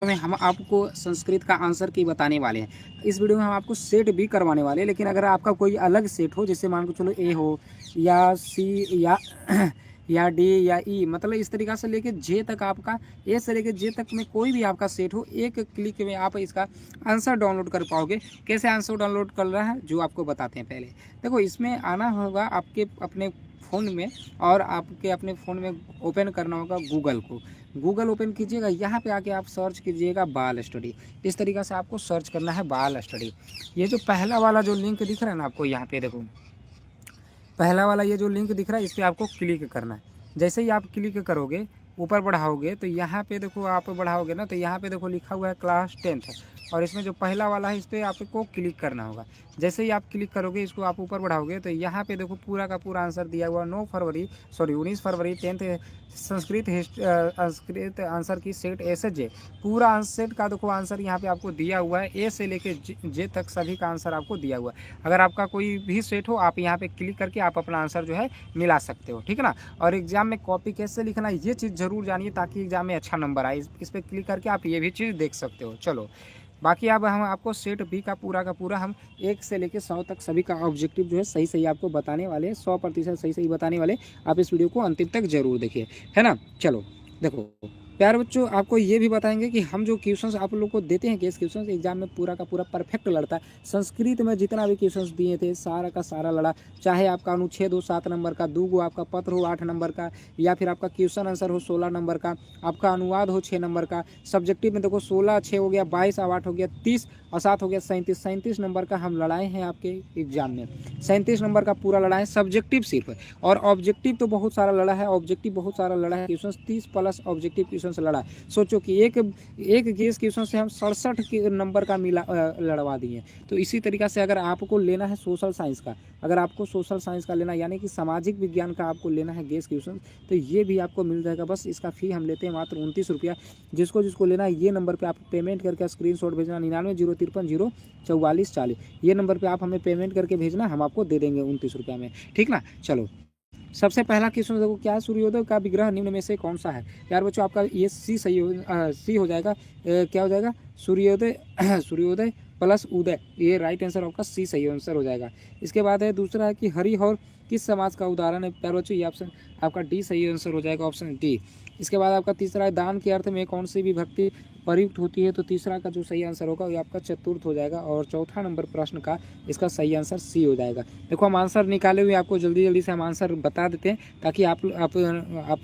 में हम आपको संस्कृत का आंसर की बताने वाले हैं। इस वीडियो में हम आपको सेट भी करवाने वाले हैं, लेकिन अगर आपका कोई अलग सेट हो, जैसे मान के चलो ए हो या सी या डी या ई, मतलब इस तरीक़ा से लेके जे तक, आपका ए से लेके जे तक में कोई भी आपका सेट हो, एक क्लिक में आप इसका आंसर डाउनलोड कर पाओगे। कैसे आंसर डाउनलोड कर रहा है जो आपको बताते हैं। पहले देखो, इसमें आना होगा आपके अपने फ़ोन में, और आपके अपने फ़ोन में ओपन करना होगा गूगल को। गूगल ओपन कीजिएगा, यहाँ पे आके आप सर्च कीजिएगा बाल स्टडी। इस तरीक़ा से आपको सर्च करना है बाल स्टडी। ये जो पहला वाला जो लिंक दिख रहा है ना आपको, यहाँ पे देखो पहला वाला ये जो लिंक दिख रहा है, इस पर आपको क्लिक करना है। जैसे ही आप क्लिक करोगे, ऊपर बढ़ाओगे तो यहाँ पे देखो, आप बढ़ाओगे ना तो यहाँ पे देखो लिखा हुआ है क्लास 10th, और इसमें जो पहला वाला है इस पर आपको क्लिक करना होगा। जैसे ही आप क्लिक करोगे, इसको आप ऊपर बढ़ाओगे तो यहाँ पे देखो पूरा का पूरा आंसर दिया हुआ 19 फरवरी 10th संस्कृत आंसर की सेट ऐसे जे, पूरा सेट का देखो आंसर यहाँ पे आपको दिया हुआ है। ए से लेके जे तक सभी का आंसर आपको दिया हुआ है। अगर आपका कोई भी सेट हो, आप यहाँ पे क्लिक करके आप अपना आंसर जो है मिला सकते हो, ठीक है ना। और एग्जाम में कॉपी कैसे लिखना है ये चीज़ जरूर जानिए, ताकि एग्जाम में अच्छा नंबर आए। इस पर क्लिक करके आप ये भी चीज़ देख सकते हो। चलो, बाकी अब हम आपको सेट बी का पूरा हम 1 से लेकर 100 तक सभी का ऑब्जेक्टिव जो है सही सही आपको बताने वाले हैं। 100% सही सही बताने वाले। आप इस वीडियो को अंतिम तक जरूर देखिए, है ना। चलो देखो प्यारे बच्चों, आपको ये भी बताएंगे कि हम जो क्वेश्चंस आप लोग को देते हैं, केस क्वेश्चंस एग्जाम में पूरा का पूरा परफेक्ट लड़ता है। संस्कृत में जितना भी क्वेश्चंस दिए थे सारा का सारा लड़ा। चाहे आपका अनुच्छेद हो 7 नंबर का, दूगो आपका पत्र हो 8 नंबर का, या फिर आपका क्वेश्चन आंसर हो 16 नंबर का, आपका अनुवाद हो 6 नंबर का। सब्जेक्टिव में देखो 16 6 हो गया, 22 और 8 हो गया, 30 और 7 हो गया 37 नंबर का हम लड़ाए हैं आपके एग्जाम में। 37 नंबर का पूरा लड़ा है सब्जेक्टिव सिर्फ, और ऑब्जेक्टिव तो बहुत सारा लड़ा है। ऑब्जेक्टिव बहुत सारा लड़ा है, क्वेश्चन 30 प्लस ऑब्जेक्टिव क्वेश्चन लड़ा है। सोचो कि एक गेस क्वेश्चन से हम 67 नंबर का मिला लड़वा दिए। तो इसी तरीका से अगर आपको लेना है सोशल साइंस का, अगर आपको सोशल साइंस का लेना, यानी कि सामाजिक विज्ञान का आपको लेना है गेस क्वेश्चन, तो ये भी आपको मिल जाएगा। बस इसका फी हम लेते हैं मात्र 29 रुपया। जिसको लेना है ये नंबर पे आप पेमेंट करके स्क्रीनशॉट भेजना, 9903504440। ये नंबर पे आप हमें पेमेंट करके भेजना, हम आपको दे देंगे 29 रुपया में, ठीक ना। चलो, सबसे पहला क्वेश्चन देखो, क्या सूर्योदय का विग्रह निम्न में से कौन सा है। यार बच्चों, आपका ये सी सही सी हो जाएगा। क्या हो जाएगा, सूर्योदय सूर्योदय प्लस उदय, ये राइट आंसर आपका सी सही आंसर हो जाएगा। इसके बाद है दूसरा है कि हरिहर किस समाज का उदाहरण है। प्यारे बच्चों, ये ऑप्शन आपका डी सही आंसर हो जाएगा, ऑप्शन डी। इसके बाद आपका तीसरा है दान के अर्थ में कौन सी विभक्ति प्रयुक्त होती है, तो तीसरा का जो सही आंसर होगा वो आपका चतुर्थ हो जाएगा। और चौथा नंबर प्रश्न का इसका सही आंसर सी हो जाएगा। देखो, हम आंसर निकाले हुए आपको जल्दी जल्दी से हम आंसर बता देते हैं, ताकि आप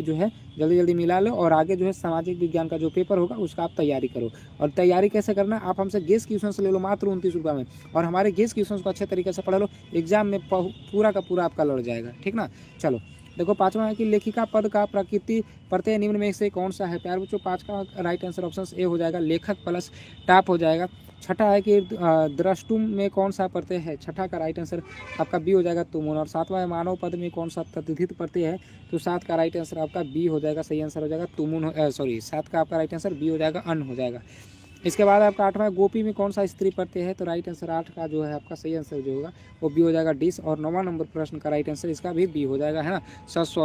जो है जल्दी जल्दी मिला लो, और आगे जो है सामाजिक विज्ञान का जो पेपर होगा उसका आप तैयारी करो। और तैयारी कैसे करना, आप हमसे गेस क्वेश्चन ले लो मात्र 29 रुपये में, और हमारे गेस क्वेश्चन को अच्छे तरीके से पढ़ लो। एग्जाम में पूरा का पूरा आपका लड़ जाएगा, ठीक ना। चलो देखो, पांचवा है कि लेखिका पद का प्रकृति प्रत्यय निम्न में से कौन सा है। प्यारे बच्चों, 5 का राइट आंसर ऑप्शन ए हो जाएगा, लेखक प्लस टाप हो जाएगा। छठा है कि द्रष्टुम में कौन सा प्रत्यय है, छठा का राइट आंसर आपका बी हो जाएगा, तुमुन। और सातवां है मानव पद में कौन सा तद्धित प्रत्यय है, तो 7 का राइट आंसर आपका बी हो जाएगा, सही आंसर हो जाएगा तुमुन। 7 का आपका राइट आंसर बी हो जाएगा, अन हो जाएगा। इसके बाद आपका 8वां गोपी में कौन सा स्त्री प्रत्यय है, तो राइट आंसर 8 का जो है आपका सही आंसर जो होगा वो बी हो जाएगा, डिस। और 9वां नंबर प्रश्न का राइट आंसर इसका भी बी हो जाएगा, है ना।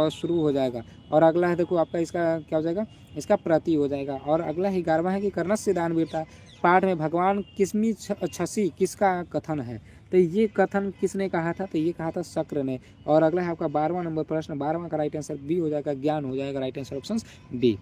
शुरू हो जाएगा। और अगला है देखो आपका, इसका क्या हो जाएगा, इसका प्रति हो जाएगा। और अगला ही 11वां है कि कर्णस्य दानवीरता पाठ में भगवान किस्मी छसी किसका कथन है, तो ये कथन किसने कहा था, तो ये कहा था शक्र ने। और अगला है आपका 12वां नंबर प्रश्न, 12वां का राइट आंसर बी हो जाएगा, ज्ञान हो जाएगा, राइट आंसर ऑप्शन बी।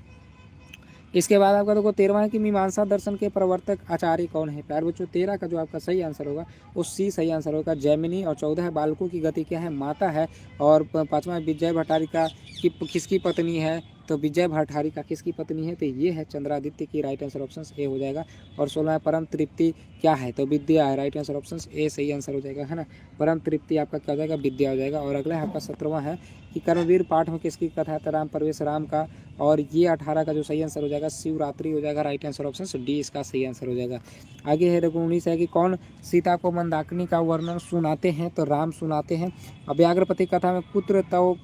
इसके बाद आपका देखो 13वां है कि मीमांसा दर्शन के प्रवर्तक आचार्य कौन है। प्यारे बच्चों, 13 का जो आपका सही आंसर होगा वो सी सही आंसर होगा, जैमिनी। और 14 है बालकों की गति क्या है, माता है। और 5वां है विजय भट्टारिका की किसकी पत्नी है, तो विजय भट्टारिका किसकी पत्नी है, तो ये है चंद्रादित्य की, राइट आंसर ऑप्शन ए हो जाएगा। और 16 परम तृप्ति क्या है, तो विद्या है, राइट आंसर ऑप्शन ए सही आंसर हो जाएगा, है ना। परम तृप्ति आपका क्या हो जाएगा, विद्या हो जाएगा। और अगला है आपका 17वां है कि कर्मवीर पाठ में किसकी कथा है, तो राम प्रवेश राम का। और ये 18 का जो सही आंसर हो जाएगा शिवरात्रि हो जाएगा, राइट आंसर ऑप्शन डी इसका सही आंसर हो जाएगा। आगे है देखो 19 है कि कौन सीता को मंदाकिनी का वर्णन सुनाते हैं, तो राम सुनाते हैं। अब व्याघ्रपति कथा में पुत्र तव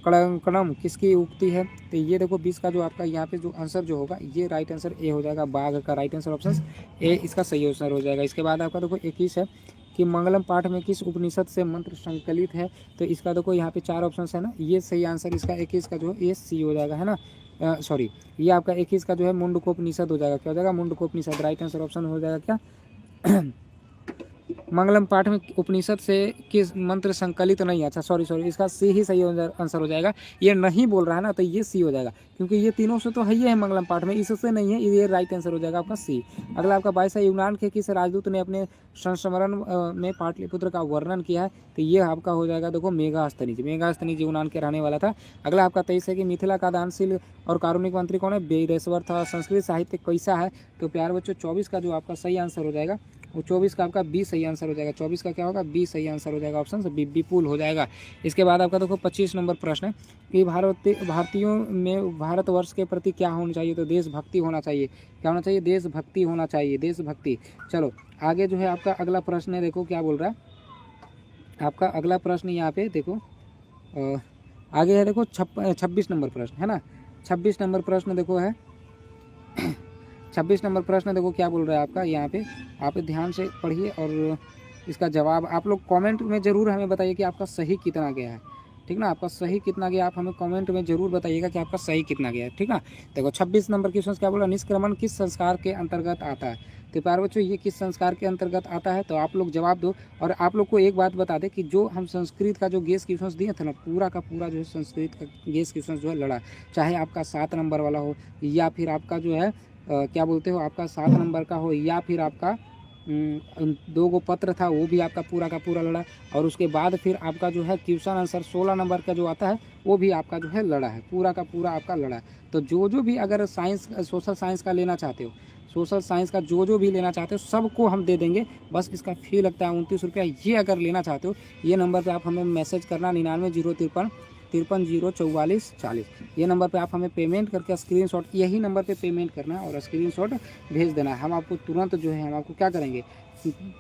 कड़म किसकी उक्ति है, तो ये देखो 20 का जो आपका यहाँ पे जो आंसर जो होगा ये राइट आंसर ए हो जाएगा, बाघ का, राइट आंसर ऑप्शन ए इसका सही आंसर हो जाएगा। इसके बाद आपका देखो 21 है कि मंगलम पाठ में किस उपनिषद से मंत्र संकलित है, तो इसका देखो यहाँ पे 4 ऑप्शन है ना, ये सही आंसर इसका 21 का जो ये सी हो जाएगा, है ना। सॉरी, ये आपका 21 का जो है मुंडकोपनिषद हो जाएगा। क्या हो जाएगा? मुंडकोपनिषद। राइट आंसर ऑप्शन हो जाएगा क्या? मंगलम पाठ में उपनिषद से किस मंत्र संकलित नहीं है? अच्छा सॉरी सॉरी, इसका सी ही सही आंसर हो जाएगा। ये नहीं बोल रहा है ना, तो ये सी हो जाएगा, क्योंकि ये तीनों से तो है ही है मंगलम पाठ में, इससे नहीं है, ये राइट आंसर हो जाएगा आपका सी। अगला आपका 22 है, यूनान के किस राजदूत ने अपने संस्मरण में पाटलिपुत्र का वर्णन किया है? तो ये आपका हो जाएगा देखो मेघास्तनीज। मेघास्तनीज यूनान के रहने वाला था। अगला आपका 23 है कि मिथिला का दानशील और कारुणिक मंत्री कौन है? बीरेश्वर था। संस्कृत साहित्य कैसा है? तो प्यार बच्चों 24 का जो आपका सही आंसर हो जाएगा वो 24 का आपका बी सही आंसर हो जाएगा। 24 का क्या होगा? बी सही आंसर हो जाएगा, ऑप्शन से बी विपुल हो जाएगा। इसके बाद आपका देखो 25 नंबर प्रश्न है कि भारतीयों में भारतवर्ष के प्रति क्या होना चाहिए? तो देशभक्ति होना चाहिए। क्या होना चाहिए? देशभक्ति होना चाहिए, देशभक्ति। चलो आगे जो है आपका अगला प्रश्न है, देखो क्या बोल रहा है आपका अगला प्रश्न यहाँ पे देखो आगे है देखो 26 नंबर प्रश्न है ना। 26 नंबर प्रश्न देखो है 26 नंबर प्रश्न देखो क्या बोल रहा है आपका यहाँ पे, आप ध्यान से पढ़िए और इसका जवाब आप लोग कमेंट में ज़रूर हमें बताइए कि आपका सही कितना गया है, ठीक ना। आपका सही कितना गया आप हमें कमेंट में ज़रूर बताइएगा कि आपका सही कितना गया है, ठीक ना। देखो 26 नंबर क्वेश्चन क्या बोला? निष्क्रमण किस संस्कार के अंतर्गत आता है? तो प्यार बच्चों ये किस संस्कार के अंतर्गत आता है? तो आप लोग जवाब दो। और आप लोग को एक बात बता दें कि जो हम संस्कृत का जो गेस क्वेश्चन दिए थे ना, पूरा का पूरा जो है संस्कृत का गेस क्वेश्चन जो है लड़ा, चाहे आपका 7 नंबर वाला हो या फिर आपका जो है क्या बोलते हो आपका 7 नंबर का हो, या फिर आपका 2 गो पत्र था वो भी आपका पूरा का पूरा लड़ा। और उसके बाद फिर आपका जो है क्वेश्चन आंसर 16 नंबर का जो आता है वो भी आपका जो है लड़ा है, पूरा का पूरा आपका लड़ा है। तो जो भी अगर साइंस सोशल साइंस का लेना चाहते हो, सोशल साइंस का जो भी लेना चाहते हो सबको हम दे देंगे। बस इसका फी लगता है 29 रुपया। ये अगर लेना चाहते हो ये नंबर पे आप हमें मैसेज करना 99 053 044 40, ये नंबर पे आप हमें पेमेंट करके स्क्रीनशॉट, यही नंबर पे पेमेंट करना है और स्क्रीनशॉट भेज देना है। हम आपको तुरंत जो है हम आपको क्या करेंगे,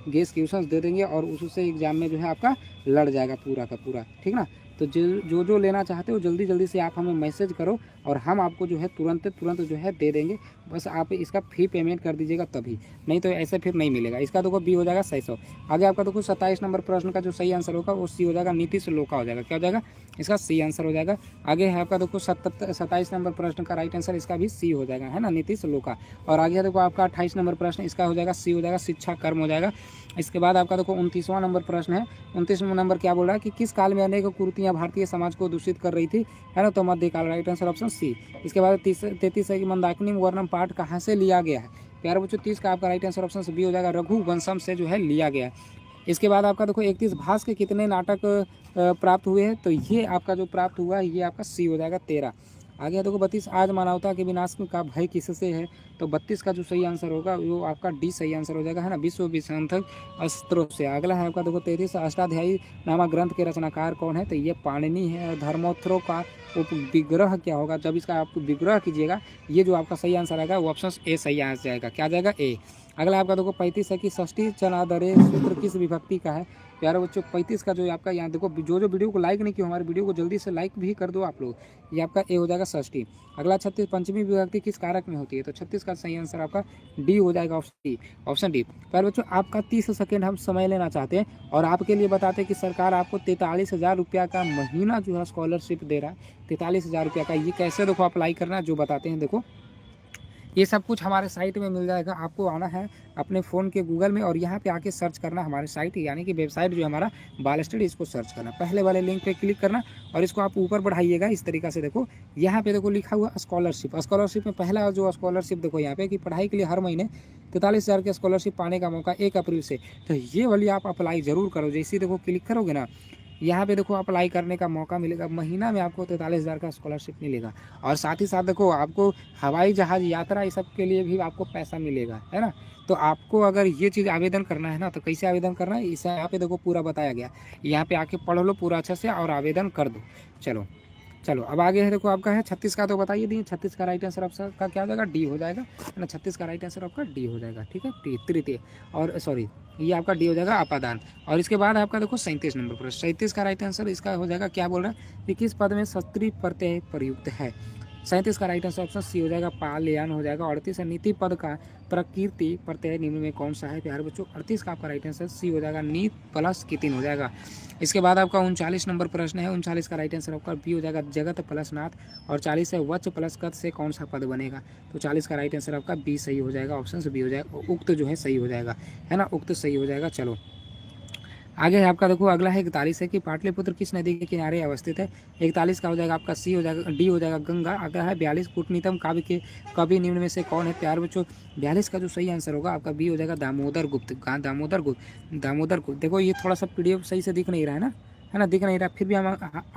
गेस क्वेश्चन दे देंगे और उससे एग्जाम में जो है आपका लड़ जाएगा पूरा का पूरा, ठीक ना। तो जो लेना चाहते हो जल्दी जल्दी से आप हमें मैसेज करो और हम आपको जो है तुरंत जो है दे देंगे। बस आप इसका फी पेमेंट कर दीजिएगा तभी, नहीं तो ऐसे फिर नहीं मिलेगा। इसका देखो बी हो जाएगा 600। आगे आपका देखो 27 नंबर प्रश्न का जो सही आंसर होगा वो सी हो जाएगा, नीतीश लोका हो जाएगा। क्या हो जाएगा? इसका सी आंसर हो जाएगा। आगे है आपका देखो 27 नंबर प्रश्न का राइट आंसर इसका भी सी हो जाएगा, है ना, नीतीश लोका। और आगे देखो आपका 28 नंबर प्रश्न इसका हो जाएगा सी हो जाएगा, शिक्षा कर्म हो जाएगा। इसके बाद आपका देखो 29वां नंबर प्रश्न है। 29वां नंबर क्या बोल रहा है कि किस काल में अनेक कुरीतियां भारतीय समाज को दूषित कर रही थी? है ना, तो मध्यकाल, राइट आंसर ऑप्शन सी। इसके बाद 33 है कि मंदाकिनी वर्णम पाठ कहाँ से लिया गया है? प्यारे बच्चों 30 का आपका राइट आंसर ऑप्शन बी हो जाएगा, रघुवंशम से जो है लिया गया है। इसके बाद आपका देखो 31 भास के कितने नाटक प्राप्त हुए हैं? तो ये आपका जो प्राप्त हुआ है ये आपका सी हो जाएगा, 13। आगे देखो 32 आज मानवता के विनाश का भय किससे है? तो 32 का जो सही आंसर होगा वो आपका डी सही आंसर हो जाएगा, है ना, विश्व विषांतक अस्त्रों से। अगला है आपका देखो 33 अष्टाध्यायी नामक ग्रंथ के रचनाकार कौन है? तो ये पाणिनि है। धर्मोत्तरों का उपविग्रह क्या होगा? जब इसका आप विग्रह कीजिएगा ये जो आपका सही आंसर आएगा वो ऑप्शन ए सही आ जाएगा। क्या जाएगा? ए। अगला आपका देखो 35 है कि षष्ठी चनादरे सूत्र किस विभक्ति का है? प्यारे बच्चों 35 का जो आपका यहाँ देखो जो वीडियो को लाइक नहीं किया हमारे वीडियो को जल्दी से लाइक भी कर दो आप लोग। ये आपका ए हो जाएगा षष्ठी। अगला 36 पंचमी विभक्ति किस कारक में होती है? तो 36 का सही आंसर आपका डी हो जाएगा, ऑप्शन डी। प्यारे बच्चों आपका 30 सेकेंड हम समय लेना चाहते हैं और आपके लिए बताते हैं कि सरकार आपको 43,000 रुपया का महीना जो है स्कॉलरशिप दे रहा है। 43,000 रुपया का, ये कैसे देखो अप्लाई करना है जो बताते हैं। देखो ये सब कुछ हमारे साइट में मिल जाएगा। आपको आना है अपने फ़ोन के गूगल में और यहाँ पे आके सर्च करना हमारे साइट, यानी कि वेबसाइट जो हमारा बाल स्टडी, इसको सर्च करना, पहले वाले लिंक पे क्लिक करना और इसको आप ऊपर बढ़ाइएगा इस तरीक़ा से। देखो यहाँ पे देखो लिखा हुआ स्कॉलरशिप। स्कॉलरशिप में पहला जो स्कॉलरशिप देखो यहाँ पे कि पढ़ाई के लिए हर महीने 43,000 की स्कॉलरशिप पाने का मौका 1 अप्रैल से। तो ये वाली आप अप्लाई ज़रूर करो। जैसे देखो क्लिक करोगे ना यहाँ पे देखो अप्लाई करने का मौका मिलेगा, महीना में आपको 43,000 का स्कॉलरशिप मिलेगा। और साथ ही साथ देखो आपको हवाई जहाज़ यात्रा इस सब के लिए भी आपको पैसा मिलेगा, है ना। तो आपको अगर ये चीज़ आवेदन करना है ना तो कैसे आवेदन करना है इसे यहाँ पे देखो पूरा बताया गया। यहाँ पे आके पढ़ लो पूरा अच्छे से और आवेदन कर दो। चलो अब आगे है देखो आपका है 36 का, तो बताइए दिए 36 का राइट आंसर आपका क्या हो जाएगा? डी हो जाएगा, है ना। 36 का राइट आंसर आपका डी हो जाएगा, ठीक है। तृतीय और सॉरी ये आपका डी हो जाएगा अपादान। और इसके बाद आपका देखो 37 नंबर पर 37 का राइट आंसर इसका हो जाएगा क्या बोल रहा है कि किस पद में सत्री प्रत्यय प्रयुक्त है? 37 का राइट आंसर ऑप्शन सी हो जाएगा पालयान हो जाएगा। 38 है नीति पद का प्रकृति प्रत्यय निम्न में कौन सा है प्यारे बच्चों। 38 का आपका राइट आंसर सी हो जाएगा नीत प्लस कितिन हो जाएगा। इसके बाद आपका 39 नंबर प्रश्न है। 39 का राइट आंसर आपका बी हो जाएगा जगत प्लस नाथ। और 40 है वच प्लस कत से कौन सा पद बनेगा। तो 40 का राइट आंसर आपका बी सही हो जाएगा, ऑप्शन से बी हो जाएगा, उक्त जो है सही हो जाएगा, है ना, उक्त सही हो जाएगा। चलो आगे है आपका देखो अगला है 41 है कि पाटलिपुत्र किस नदी के किनारे अवस्थित है। 41 का हो जाएगा आपका सी हो जाएगा, डी हो जाएगा गंगा। अगला है 42 कूटनीतम काव्य के कवि निम्न में से कौन है प्यार बच्चों। 42 का जो सही आंसर होगा आपका बी हो जाएगा दामोदर गुप्त। दामोदर गुप्त, दामोदर गुप्त। देखो ये थोड़ा सा पीडीएफ सही से दिख नहीं रहा है ना, दिख नहीं रहा, फिर भी हम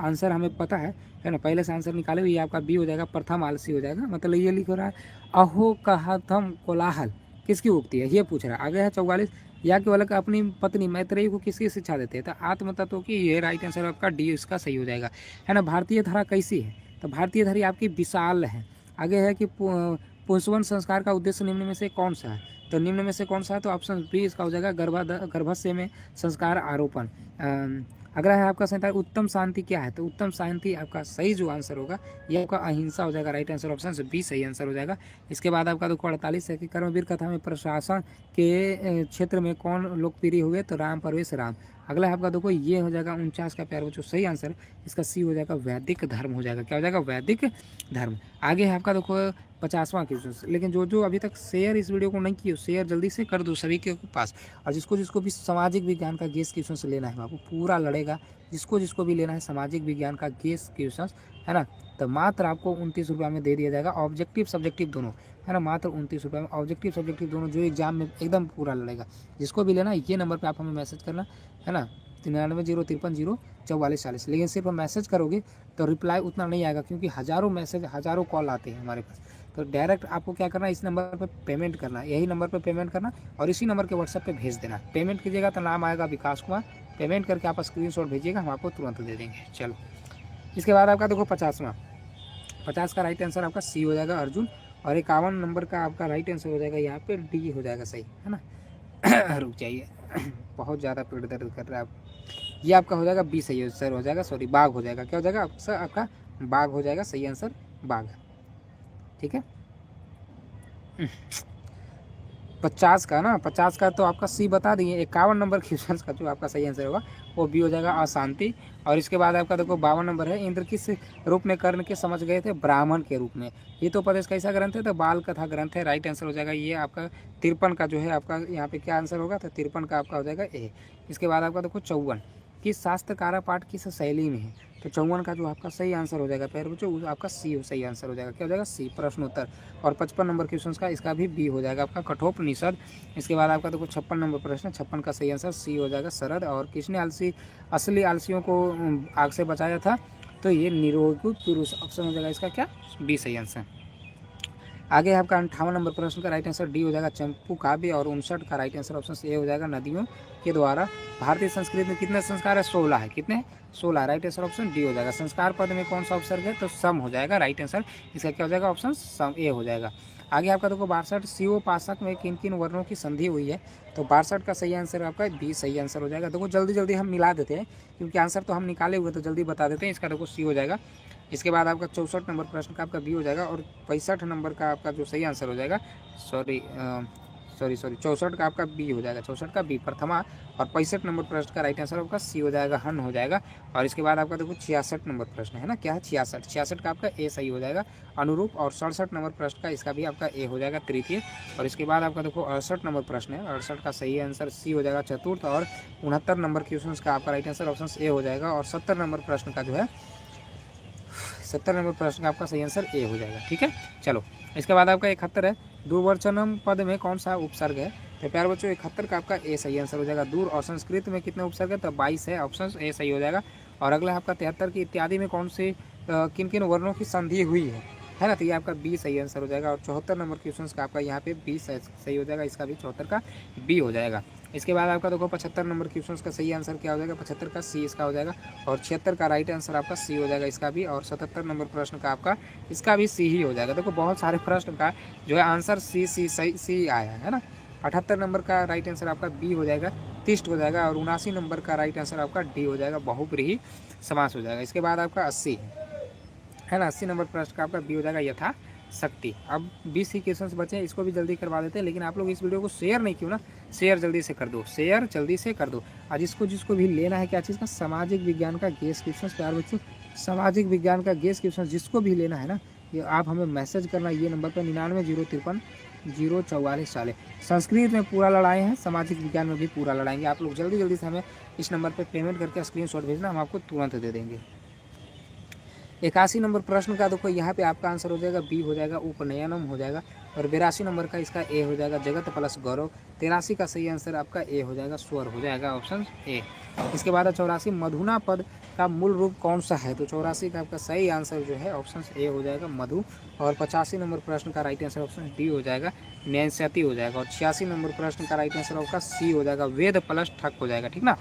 आंसर हमें पता है ना, पहले से आंसर निकाले हुए। ये आपका बी हो जाएगा प्रथम आलसी हो जाएगा। मतलब ये लिख रहा है अहो कहथम कोलाहल किसकी उक्ति है, ये पूछ रहा है। आगे है 44 या केवल अपनी पत्नी मैत्रेयी को किसकी शिक्षा देते हैं। तो आत्म तत्व की, ये राइट आंसर आपका डी इसका सही हो जाएगा, है ना। भारतीय धारा कैसी है, तो भारतीय धारा आपकी विशाल है। आगे है कि पुंसवन संस्कार का उद्देश्य निम्न में से कौन सा है। तो निम्न में से कौन सा है, तो ऑप्शन बी इसका हो जाएगा गर्भाशय में संस्कार आरोपण। अगला है आपका 47 उत्तम शांति क्या है। तो उत्तम शांति आपका सही जो आंसर होगा ये आपका अहिंसा हो जाएगा, राइट आंसर ऑप्शन से बी सही आंसर हो जाएगा। इसके बाद आपका देखो 48 है कि कर्मवीर कथा में प्रशासन के क्षेत्र में कौन लोकप्रिय हुए। तो राम परवेश राम। अगला है आपका देखो ये हो जाएगा 49 का प्यार बच्चों सही आंसर इसका सी हो जाएगा वैदिक धर्म हो जाएगा। क्या हो जाएगा, वैदिक धर्म। आगे है आपका देखो 50वां क्वेश्चन। लेकिन जो अभी तक शेयर इस वीडियो को नहीं किए शेयर जल्दी से कर दो सभी के पास। और जिसको भी सामाजिक विज्ञान का गेस क्वेश्चन से लेना है आपको पूरा लड़ेगा। जिसको भी लेना है सामाजिक विज्ञान का गेस क्वेश्चन, है ना, तो मात्र आपको 29 रुपये में दे दिया जाएगा। ऑब्जेक्टिव सब्जेक्टिव दोनों, है ना, मात्र 29 रुपये में ऑब्जेक्टिव सब्जेक्टिव दोनों जो एग्जाम में एकदम पूरा लड़ेगा। जिसको भी लेना ये नंबर पे आप हमें मैसेज करना, है ना, 9303504440। लेकिन सिर्फ मैसेज करोगे तो रिप्लाई उतना नहीं आएगा क्योंकि हज़ारों मैसेज हज़ारों कॉल आते हैं हमारे पास। तो डायरेक्ट आपको क्या करना है, इस नंबर पर पेमेंट करना, यही नंबर पर पेमेंट करना और इसी नंबर के व्हाट्सएप पे भेज देना। पेमेंट कीजिएगा तो नाम आएगा विकास कुमार। पेमेंट करके आप स्क्रीनशॉट भेजिएगा, हम आपको तुरंत दे देंगे। चलो इसके बाद आपका देखो 50 का राइट आंसर आपका सी हो जाएगा अर्जुन। और 51 नंबर का आपका राइट आंसर हो जाएगा यहाँ पे डी हो जाएगा सही, है ना। रुक जाइए बहुत ज़्यादा पेट दर्द कर रहा है। ये आपका हो जाएगा बी सही आंसर हो जाएगा, सॉरी बाघ हो जाएगा। क्या हो जाएगा आपका बाघ हो जाएगा सही आंसर बाघ, ठीक है। 50 का ना, 50 का तो आपका सी बता दिए। 51 नंबर क्वेश्चन का जो आपका सही आंसर होगा वो बी हो जाएगा अशांति। और इसके बाद आपका देखो 52 नंबर है इंद्र किस रूप में कर्ण के समझ गए थे, ब्राह्मण के रूप में। ये तो प्रदेश कैसा ग्रंथ है, तो बाल कथा ग्रंथ है, राइट आंसर हो जाएगा ये आपका 53 का जो है आपका यहाँ पे क्या आंसर होगा, तो 53 का आपका हो जाएगा ए। इसके बाद आपका देखो 54 किस शास्त्रकारा पाठ किस शैली में है। तो 54 का जो आपका सही आंसर हो जाएगा प्यारे बच्चों आपका सी सही आंसर हो जाएगा। क्या हो जाएगा सी प्रश्नोत्तर। और 55 नंबर क्वेश्चन का इसका भी बी हो जाएगा आपका कठोपनिषद। इसके बाद आपका देखो 56 नंबर प्रश्न, 56 का सही आंसर सी हो जाएगा शरद। और किसने असली आलसियों को आग से बचाया था, तो ये निरोगी पुरुष ऑप्शन हो जाएगा इसका क्या बी सही आंसर। आगे आपका 58 नंबर प्रश्न का राइट आंसर डी हो जाएगा चंपू काव्य। और 59 का राइट आंसर ऑप्शन ए हो जाएगा नदियों के द्वारा। भारतीय संस्कृत में कितने संस्कार है, 16 है। कितने 16, राइट आंसर ऑप्शन डी हो जाएगा। संस्कार पद में कौन सा उपसर्ग है, तो सम हो जाएगा, राइट आंसर इसका क्या हो जाएगा ऑप्शन सम ए हो जाएगा। आगे आपका देखो 62 शिव पाशक में किन किन वर्णों की संधि हुई है। तो 62 का सही आंसर आपका बी सही आंसर हो जाएगा। देखो जल्दी हम मिला देते हैं क्योंकि आंसर तो हम निकाले हुए तो जल्दी बता देते हैं। इसका देखो सी हो जाएगा। इसके बाद आपका 64 नंबर प्रश्न का आपका बी हो जाएगा। और 65 नंबर का आपका जो सही आंसर हो जाएगा, सॉरी 64 का आपका बी हो जाएगा, 64 का बी प्रथमा। और 65 नंबर प्रश्न का राइट आंसर आपका सी हो जाएगा हन हो जाएगा। और इसके बाद आपका देखो 66 नंबर प्रश्न है ना, क्या है 66 का आपका ए सही हो जाएगा अनुरूप। और 67 नंबर प्रश्न का इसका भी आपका ए हो जाएगा तृतीय। और इसके बाद आपका देखो 68 नंबर प्रश्न है, 68 का सही आंसर सी हो जाएगा चतुर्थ। और 69 नंबर क्वेश्चन का आपका राइट आंसर ऑप्शन ए हो जाएगा। और 70 नंबर प्रश्न का जो है 70 नंबर प्रश्न का आपका सही आंसर ए हो जाएगा, ठीक है। चलो इसके बाद आपका 71 है दूरवचनम पद में कौन सा उपसर्ग है। तो प्यारे बच्चों 71 का आपका ए सही आंसर हो जाएगा दूर। और संस्कृत में कितने उपसर्ग है, तो 22 है, ऑप्शन ए सही हो जाएगा। और अगला आपका 73 की इत्यादि में कौन से किन किन वर्णों की संधि हुई है ना, तो ये आपका बी सही आंसर हो जाएगा। और 74 नंबर क्वेश्चन का आपका यहाँ पे बी सही हो जाएगा, इसका भी 74 का बी हो जाएगा। इसके बाद आपका देखो 75 नंबर क्वेश्चन का सही आंसर क्या हो जाएगा, 75 का सी इसका हो जाएगा। और 76 का राइट आंसर आपका सी हो जाएगा इसका भी। और 77 नंबर प्रश्न का आपका इसका भी सी ही हो जाएगा। देखो बहुत सारे प्रश्न का जो है आंसर सी आया है ना। 78 नंबर का राइट आंसर आपका बी हो जाएगा तिष्ट हो जाएगा। और 79 नंबर का राइट आंसर आपका डी हो जाएगा बहुब्रीहि समास हो जाएगा। इसके बाद आपका 80 है ना। 80 नंबर प्रश्न का आपका बी हो जाएगा यथा शक्ति। अब 20 ही क्वेश्चन बचे हैं, इसको भी जल्दी करवा देते हैं, लेकिन आप लोग इस वीडियो को शेयर नहीं क्यों ना, शेयर जल्दी से कर दो, शेयर जल्दी से कर दो। और जिसको जिसको भी लेना है क्या चीज़ का, सामाजिक विज्ञान का गेस क्वेश्चन, प्यार बच्चों सामाजिक विज्ञान का गेस क्वेश्चन जिसको भी लेना है ना, ये आप हमें मैसेज करना ये नंबर पर 9903504440। संस्कृत में पूरा लड़ाए हैं, सामाजिक विज्ञान में भी पूरा लड़ाएंगे। आप लोग जल्दी जल्दी से हमें इस नंबर पर पेमेंट करके स्क्रीनशॉट भेजना, हम आपको तुरंत दे देंगे। 81 नंबर प्रश्न का देखो यहाँ पे आपका आंसर हो जाएगा बी हो जाएगा उपनयनम हो जाएगा। और 82 नंबर का इसका ए हो जाएगा जगत प्लस गौरव। 83 का सही आंसर आपका ए हो जाएगा स्वर हो जाएगा ऑप्शन ए। इसके बाद 84 मधुना पद का मूल रूप कौन सा है, तो 84 का आपका सही आंसर जो है ऑप्शन ए हो जाएगा मधु। और 85 नंबर प्रश्न का राइट आंसर ऑप्शन डी हो जाएगा नैंसती हो जाएगा। और 86 नंबर प्रश्न का राइट आंसर आपका सी हो जाएगा वेद प्लस ठक हो जाएगा, ठीक ना।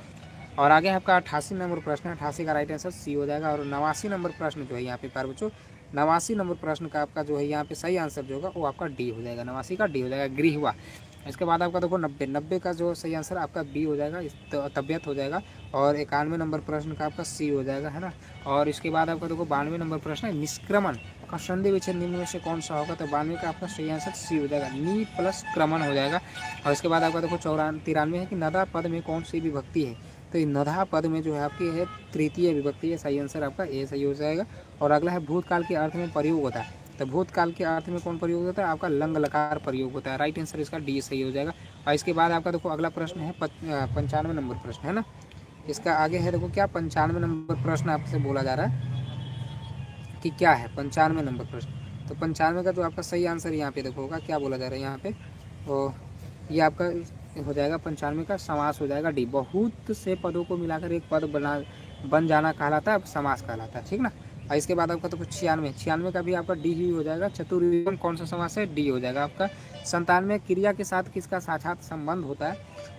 और आगे आपका 88 नंबर प्रश्न है, 88 का राइट आंसर सी हो जाएगा। और 89 नंबर प्रश्न जो है यहाँ पे प्यारे बच्चों, 89 नंबर प्रश्न का आपका जो है यहाँ पे सही आंसर जो होगा वो आपका डी हो जाएगा, 89 का डी हो जाएगा गृह हुआ। इसके बाद आपका देखो 90 का जो सही आंसर आपका बी हो जाएगा तबियत हो जाएगा। और 91 नंबर प्रश्न का आपका सी हो जाएगा, है ना। और इसके बाद आपका देखो 92 नंबर प्रश्न है निष्क्रमण का संधि विच्छेद निम्न में से कौन सा होगा, तो 92 का आपका सही आंसर सी हो जाएगा नी प्लस क्रमण हो जाएगा। और इसके बाद आपका देखो 93 है कि नदा पद में कौन सी विभक्ति है, तो नधा पद में जो है आपकी है तृतीय विभक्ति है, सही आंसर आपका ए सही हो जाएगा। और अगला है भूतकाल के अर्थ में प्रयोग होता है, तो भूतकाल के अर्थ में कौन प्रयोग होता है, आपका लंग लकार प्रयोग होता है, राइट आंसर इसका डी सही हो जाएगा। और इसके बाद आपका देखो अगला प्रश्न है 95 नंबर प्रश्न, है ना। इसका आगे है देखो क्या 95 नंबर प्रश्न आपसे बोला जा रहा है कि क्या है 95 नंबर प्रश्न। तो 95 का जो आपका सही आंसर यहाँ पे देखो होगा क्या बोला जा रहा है यहाँ पे, तो ये आपका हो जाएगा 95 का समास हो जाएगा डी। बहुत से पदों को मिलाकर एक पद बन जाना कहलाता है, समास कहलाता है, ठीक ना। और इसके बाद आपका तो 96 का भी आपका डी ही हो जाएगा। चतुर्युगम कौन सा समास है, डी हो जाएगा आपका। 97 क्रिया के साथ किसका साक्षात संबंध होता है,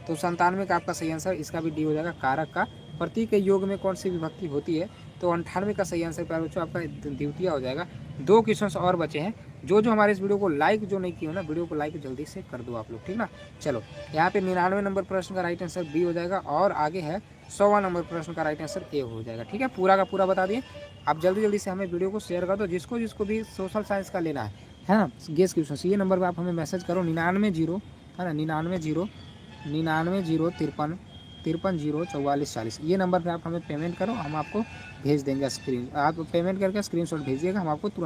तो 97 का आपका सही आंसर इसका भी डी हो जाएगा कारक का। प्रतीक के योग में कौन सी विभक्ति होती है, तो 98 का सही आंसर प्यारे बच्चों आपका द्वितीय हो जाएगा। 2 क्वेश्चन और बचे हैं, जो हमारे इस वीडियो को लाइक जो नहीं किए हो ना, वीडियो को लाइक जल्दी से कर दो आप लोग, ठीक ना। चलो यहाँ पे 99 नंबर प्रश्न का राइट आंसर बी हो जाएगा। और आगे है 100वां नंबर प्रश्न का राइट आंसर ए हो जाएगा, ठीक है। पूरा का पूरा बता दिए। आप जल्दी जल्दी से हमें वीडियो को शेयर कर दो, जिसको जिसको भी सोशल साइंस का लेना है ना, गेस क्वेश्चन, ये नंबर पर आप हमें मैसेज करो 99 है ना 99 53 54 ये नंबर पे आप हमें पेमेंट करो, हम आपको भेज देंगे। आप पेमेंट करके स्क्रीनशॉट भेजिएगा, हम आपको तुरंत